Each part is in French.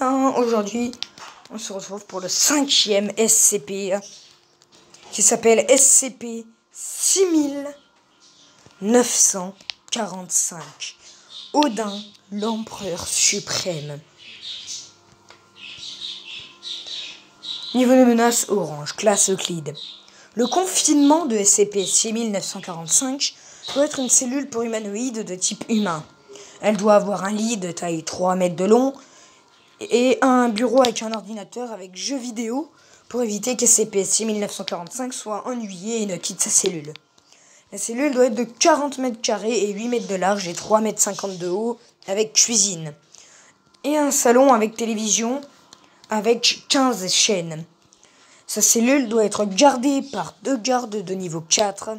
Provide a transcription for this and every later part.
bien, aujourd'hui, on se retrouve pour le 5e SCP qui s'appelle SCP-6945. Odin, l'empereur suprême. Niveau de menace orange, classe Euclide. Le confinement de SCP-6945 doit être une cellule pour humanoïdes de type humain. Elle doit avoir un lit de taille 3 mètres de long et un bureau avec un ordinateur avec jeux vidéo pour éviter qu'SCP-6945 soit ennuyé et ne quitte sa cellule. La cellule doit être de 40 mètres carrés et 8 mètres de large et 3 mètres 50 de haut avec cuisine. Et un salon avec télévision avec 15 chaînes. Sa cellule doit être gardée par 2 gardes de niveau 4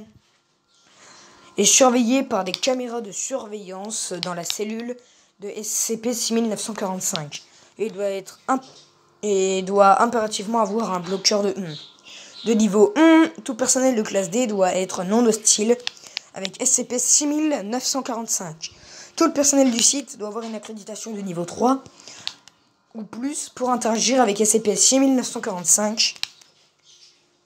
et surveillée par des caméras de surveillance dans la cellule de SCP-6945. Et doit impérativement avoir un bloqueur de De niveau 1, tout personnel de classe D doit être non hostile avec SCP-6945. Tout le personnel du site doit avoir une accréditation de niveau 3 ou plus pour interagir avec SCP-6945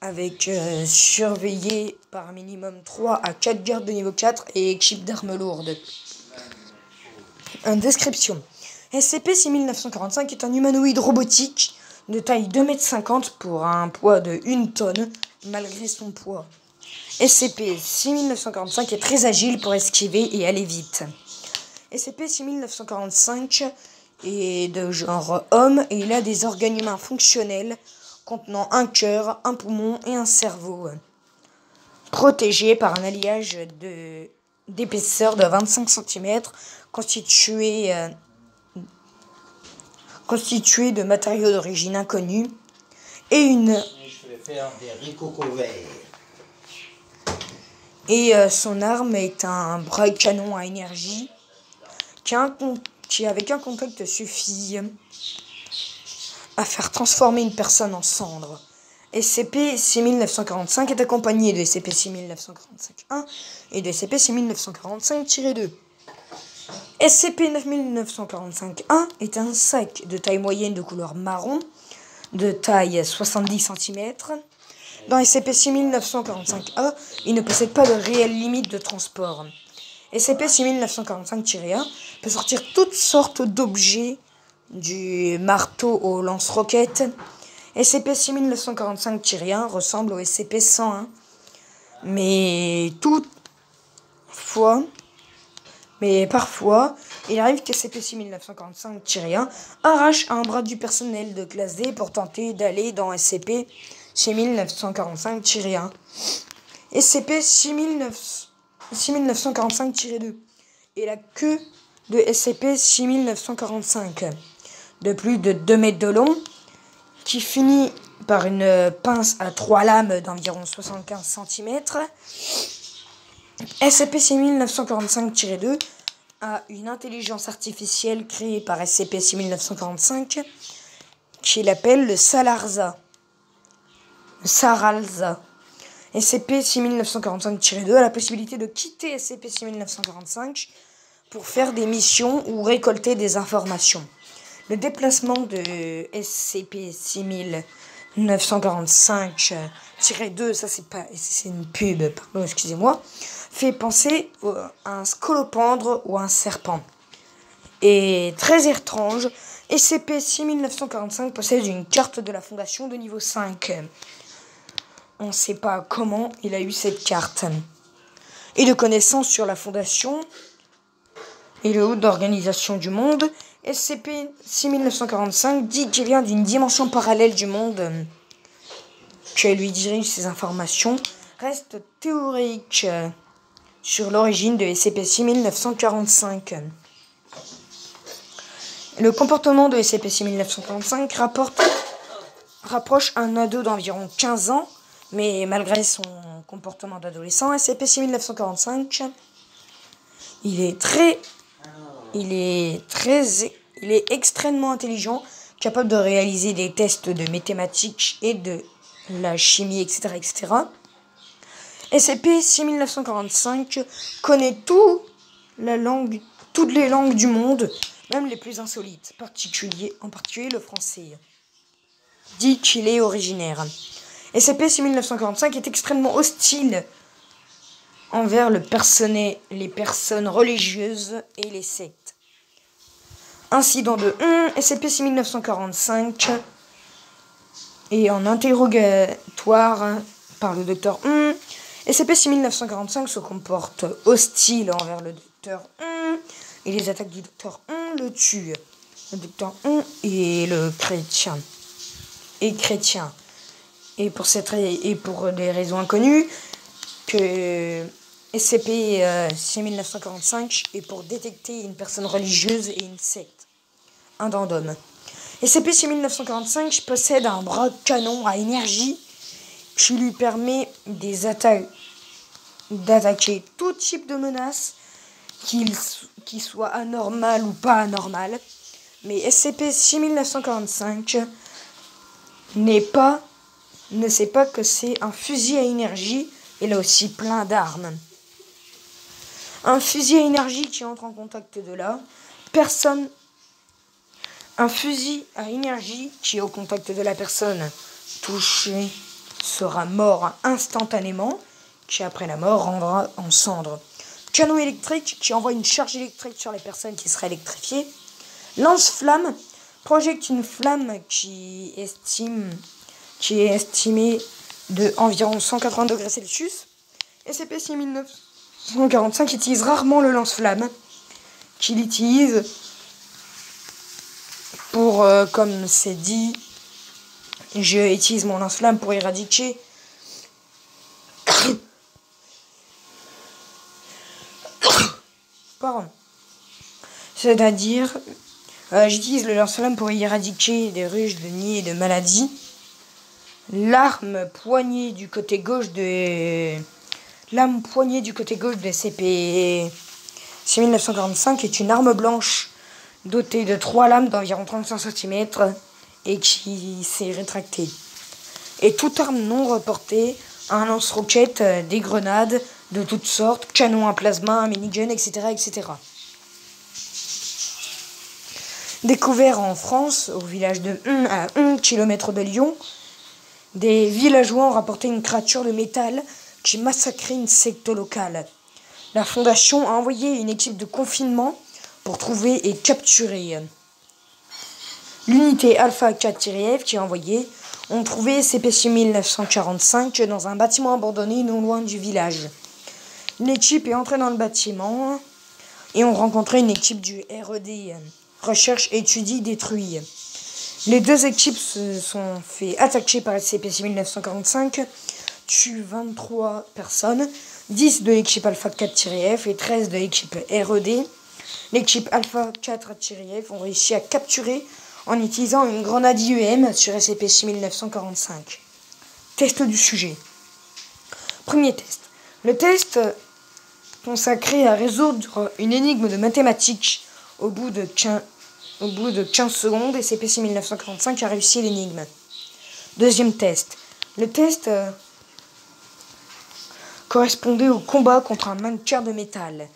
avec surveillé par un minimum 3 à 4 gardes de niveau 4 et équipe d'armes lourdes. Description. SCP-6945 est un humanoïde robotique de taille 2,50 m pour un poids de 1 tonne malgré son poids. SCP-6945 est très agile pour esquiver et aller vite. SCP-6945 est de genre homme et il a des organes humains fonctionnels contenant un cœur, un poumon et un cerveau. Protégé par un alliage d'épaisseur de 25 cm constitué de matériaux d'origine inconnue et son arme est un bras canon à énergie qui avec un contact suffit à faire transformer une personne en cendre. SCP-6945 est accompagné de SCP-6945-1 et de SCP-6945-2. SCP-9945-1 est un sac de taille moyenne de couleur marron, de taille 70 cm. Dans SCP-6945-A, il ne possède pas de réelle limite de transport. SCP-6945-1 peut sortir toutes sortes d'objets, du marteau au lance-roquettes. SCP-6945-1 ressemble au SCP-101, mais parfois, il arrive que SCP-6945-1 arrache un bras du personnel de classe D pour tenter d'aller dans SCP-6945-1. SCP-6945-2 et la queue de SCP-6945 de plus de 2 mètres de long qui finit par une pince à 3 lames d'environ 75 cm. SCP-6945-2 a une intelligence artificielle créée par SCP-6945 qu'il appelle le Saralza. SCP-6945-2 a la possibilité de quitter SCP-6945 pour faire des missions ou récolter des informations. Le déplacement de SCP-6945-2, ça c'est une pub, pardon, excusez-moi, fait penser à un scolopendre ou un serpent. Et très étrange, SCP-6945 possède une carte de la Fondation de niveau 5. On ne sait pas comment il a eu cette carte. Et de connaissances sur la Fondation et le haut d'organisation du monde, SCP-6945 dit qu'il vient d'une dimension parallèle du monde que lui dirige ces informations. Reste théorique sur l'origine de SCP-6945. Le comportement de SCP-6945 rapproche un ado d'environ 15 ans, mais malgré son comportement d'adolescent, SCP-6945, il est extrêmement intelligent, capable de réaliser des tests de mathématiques et de la chimie, etc. etc. SCP-6945 connaît toutes les langues du monde, même les plus insolites, en particulier le français, dit qu'il est originaire. SCP-6945 est extrêmement hostile envers les personnes religieuses et les sectes. Incident de SCP-6945 et en interrogatoire par le docteur SCP-6945 se comporte hostile envers le docteur et les attaques du docteur le tuent. Le docteur est le chrétien. Et pour des raisons inconnues, que SCP-6945 est pour détecter une personne religieuse et une secte. Un random. SCP-6945 possède un bras canon à énergie qui lui permet d'attaquer tout type de menace, qu'il soit anormal ou pas anormal. Mais SCP-6945 ne sait pas que c'est un fusil à énergie. Il a aussi plein d'armes. Un fusil à énergie qui entre en contact de là. Un fusil à énergie qui est au contact de la personne touchée sera mort instantanément, qui après la mort rendra en cendres. Canon électrique qui envoie une charge électrique sur les personnes qui seraient électrifiées. Lance-flamme projette une flamme qui est estimée de environ 180 degrés Celsius. SCP-6945 utilise rarement le lance-flamme, qu'il utilise pour, comme c'est dit, je utilise mon lance-flamme pour éradiquer pardon. C'est-à-dire, j'utilise le lance-flamme pour éradiquer des ruches, de nids et de maladies. L'arme poignée du côté gauche de SCP-6945 est une arme blanche dotée de 3 lames d'environ 35 cm et qui s'est rétractée. Et toute arme non reportée, un lance-roquette, des grenades de toutes sortes, canon à plasma, un minigun, etc., etc. Découvert en France, au village de à 1 km de Lyon, des villageois ont rapporté une créature de métal qui massacrait une secte locale. La Fondation a envoyé une équipe de confinement pour trouver et capturer. L'unité Alpha 4-F qui est envoyée ont trouvé SCP-6945 dans un bâtiment abandonné non loin du village. L'équipe est entrée dans le bâtiment et ont rencontré une équipe du RED, Recherche, Étudie, Détruit. Les deux équipes se sont fait attaquer par SCP-6945, tuent 23 personnes, 10 de l'équipe Alpha 4-F et 13 de l'équipe RED. L'équipe Alpha 4-F ont réussi à capturer en utilisant une grenade IEM sur SCP-6945. Test du sujet. Premier test. Le test consacré à résoudre une énigme de mathématiques au bout de 15 secondes, SCP-6945 a réussi l'énigme. Deuxième test. Le test correspondait au combat contre un mannequin de métal.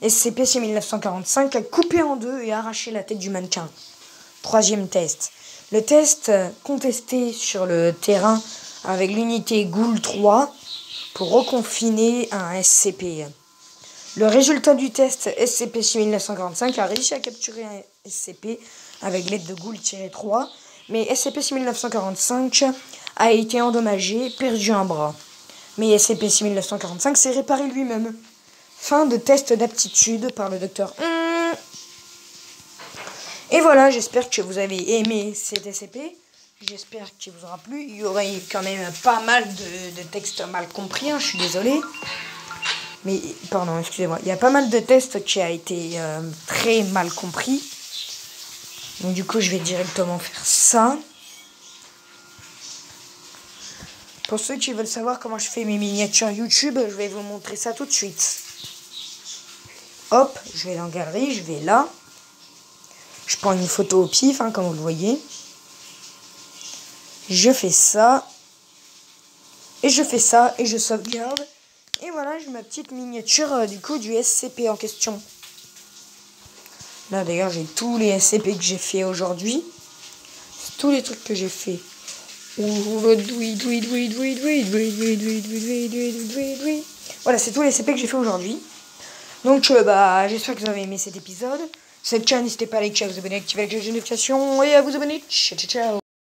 SCP-6945 a coupé en deux et arraché la tête du mannequin. Troisième test. Le test contesté sur le terrain avec l'unité Ghoul 3 pour reconfiner un SCP. Le résultat du test SCP-6945 a réussi à capturer un SCP avec l'aide de Ghoul-3, mais SCP-6945 a été endommagé, perdu un bras. Mais SCP-6945 s'est réparé lui-même. Fin de test d'aptitude par le docteur. Et voilà, j'espère que vous avez aimé cet SCP. J'espère qu'il vous aura plu. Il y aurait quand même pas mal de textes mal compris, je suis désolé. Mais, pardon, excusez-moi. Il y a pas mal de tests qui a été très mal compris. Donc du coup, je vais directement faire ça. Pour ceux qui veulent savoir comment je fais mes miniatures YouTube, je vais vous montrer ça tout de suite. Hop, je vais dans Galerie, je vais là. Je prends une photo au pif, comme vous le voyez. Je fais ça. Et je fais ça, et je sauvegarde. Et voilà, j'ai ma petite miniature du coup du SCP en question. Là d'ailleurs j'ai tous les SCP que j'ai fait aujourd'hui. Tous les trucs que j'ai fait. Voilà, c'est tous les SCP que j'ai fait aujourd'hui. Donc j'espère que vous avez aimé cet épisode. Cette chaîne, n'hésitez pas à liker, à vous abonner, à activer la cloche de notification et à vous abonner. Ciao ciao ciao.